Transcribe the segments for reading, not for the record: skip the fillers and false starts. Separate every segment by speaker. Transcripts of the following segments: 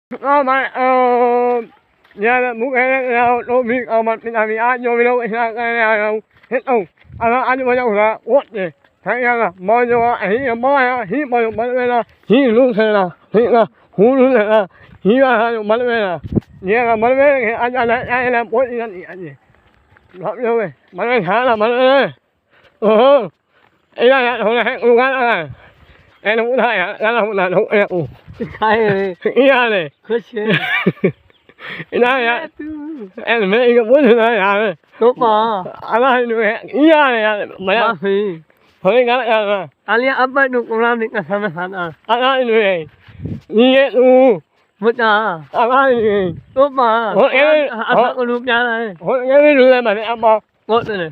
Speaker 1: mà nhà là muốn cái đâu biết mà làm gì ăn vô đâu đâu hết đâu ăn vô đâu là quất gì thấy là mọi người hí mọi hí mọi người là hí luôn thế là hí là hú luôn là hí là mọi người là nhà là mọi người ăn là quất gì ăn gì làm rồi mọi người hả là mọi người ấy là hồi này luôn ăn em không thấy hả là không là không em
Speaker 2: Khai rồi.
Speaker 1: ý ra này
Speaker 2: 그렇지.
Speaker 1: ý này á em mấy cái muốn thế này à
Speaker 2: 오빠.
Speaker 1: anh nói nữa ý ra này mày
Speaker 2: 마피.
Speaker 1: hồi cái này
Speaker 2: 아니 아빠도 오라니까 사면하나.
Speaker 1: anh nói nữa như luôn
Speaker 2: 뭐냐.
Speaker 1: anh nói
Speaker 2: 오빠.
Speaker 1: em
Speaker 2: 아빠가 눕잖아.
Speaker 1: hồi cái nữa mà em bảo
Speaker 2: 어떠네.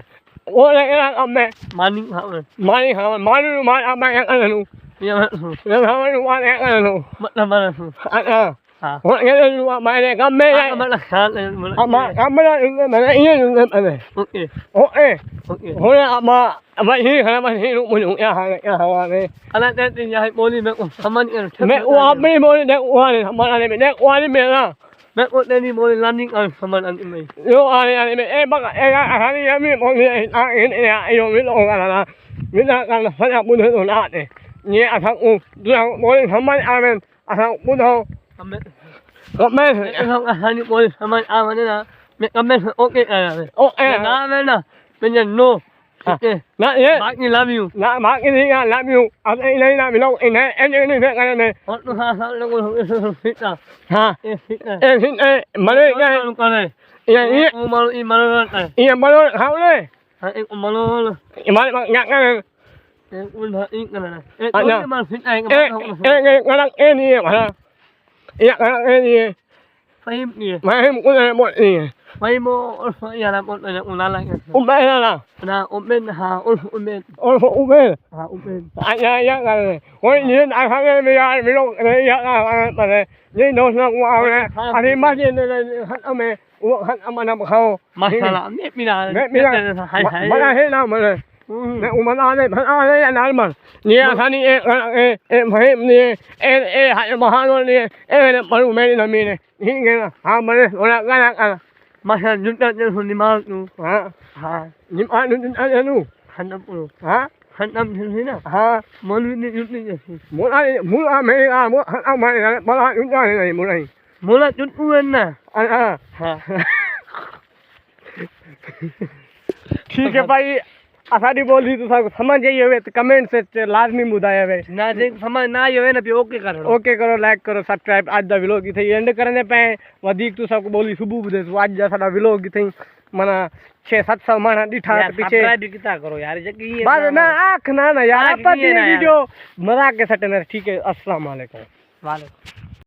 Speaker 1: hồi cái là ông mẹ
Speaker 2: 많이 하면.
Speaker 1: 많이 하면 많이 많이 안 많이 ăn luôn
Speaker 2: 그냥
Speaker 1: em hamen 많이 ăn luôn
Speaker 2: 맞나 말아.
Speaker 1: anh
Speaker 2: 아.
Speaker 1: hồi cái là mày này cắm mẹ
Speaker 2: 아 말라 가네.
Speaker 1: mà cắm mẹ mà nó ý luôn em này
Speaker 2: 오케이.
Speaker 1: ê
Speaker 2: 오케이.
Speaker 1: hồi mà vậy thì hay mà thì lúc mình ya hàng này
Speaker 2: 하나 떼야 머리 메고 가만히
Speaker 1: mẹ qua mấy mồi để qua này mà anh mẹ để qua đi mẹ à
Speaker 2: 메고 떼니 머리 란닝 안 가만 안 임이.
Speaker 1: yo anh mẹ em bắt em anh đi em mọi người anh em yo biết rồi là biết là phải học buôn hơn rồi này nhé anh thằng tôi mỗi thằng mấy anh thằng buôn thôi
Speaker 2: 가만.
Speaker 1: mẹ
Speaker 2: 형 하니 머리 가만 아만이나. 메 가만 오케이 아. 나면은 그냥 노. 오케이.
Speaker 1: nãy nhé
Speaker 2: 마키 라미유.
Speaker 1: nãy má cái gì à làm nhiều anh đây làm gì đâu em này em này cái này
Speaker 2: 어떤 하려고 했다.
Speaker 1: ha
Speaker 2: 예, 했다.
Speaker 1: em xin em mà đây cái
Speaker 2: 거네.
Speaker 1: này
Speaker 2: 5만 원, 2만 원.
Speaker 1: em mà nó hao đây
Speaker 2: 아, 5만 원.
Speaker 1: em mà nhặt cái
Speaker 2: 예, 오늘 이거는. 예,
Speaker 1: 아니야.
Speaker 2: 오늘만 핏다 이거.
Speaker 1: cái đang em đi mà nhặt cái đang em đi
Speaker 2: 파임이.
Speaker 1: mà em cũng là một gì
Speaker 2: 파이모 야라 오늘 오늘라.
Speaker 1: bé là
Speaker 2: 나 오면 하 오면.
Speaker 1: ôi phụ bé
Speaker 2: 아, 오면.
Speaker 1: anh nhá cái ôi nhìn anh thấy cái bây giờ mình đâu cái nhá mà này nhìn nó qua này anh đi mắt nhìn này hắn âm mẹ uống hắn âm nằm khâu
Speaker 2: 마샬라 맵미나.
Speaker 1: mẹ
Speaker 2: 하이 하이.
Speaker 1: mà hết nào mà này mẹ mà ăn đây anh ăn mà nhé thằng đi em phải em hãy mà han luôn đi em mà mẹ đi làm gì này nghe là mà này rồi là cái này
Speaker 2: 마샬 눈따는 손님 많고.
Speaker 1: hả
Speaker 2: 하.
Speaker 1: nhìn ăn luôn
Speaker 2: 한남으로.
Speaker 1: hả
Speaker 2: 한남 현이나.
Speaker 1: hả
Speaker 2: 머리는 눈이.
Speaker 1: muốn ăn mẹ muốn ăn mày là bao nhiêu chúng ta này muốn này
Speaker 2: 몰라 좀 우했나.
Speaker 1: ăn à
Speaker 2: 하.
Speaker 1: ठीक है भाई आसानी बोली तो सब समझ जाइए वे तो कमेंट से लाजमी मुदाया वे
Speaker 2: ना जे समझ ना आयो है ना पे ओके कर
Speaker 1: ओके करो लाइक करो सब्सक्राइब आज द व्लॉग की थी एंड करने पे वधिक तू सबको बोली सुबह बुधे तो आज जैसा व्लॉग की थी मना 600-700 माना दिठा पीछे
Speaker 2: सब्सक्राइब कितना करो यार जगी ये
Speaker 1: बस ना आँख ना यार
Speaker 2: आँख
Speaker 1: अपन
Speaker 2: नहीं है ना यार।
Speaker 1: वीडियो मजाक के सटने ठीक है अस्सलाम वालेकुम
Speaker 2: वाले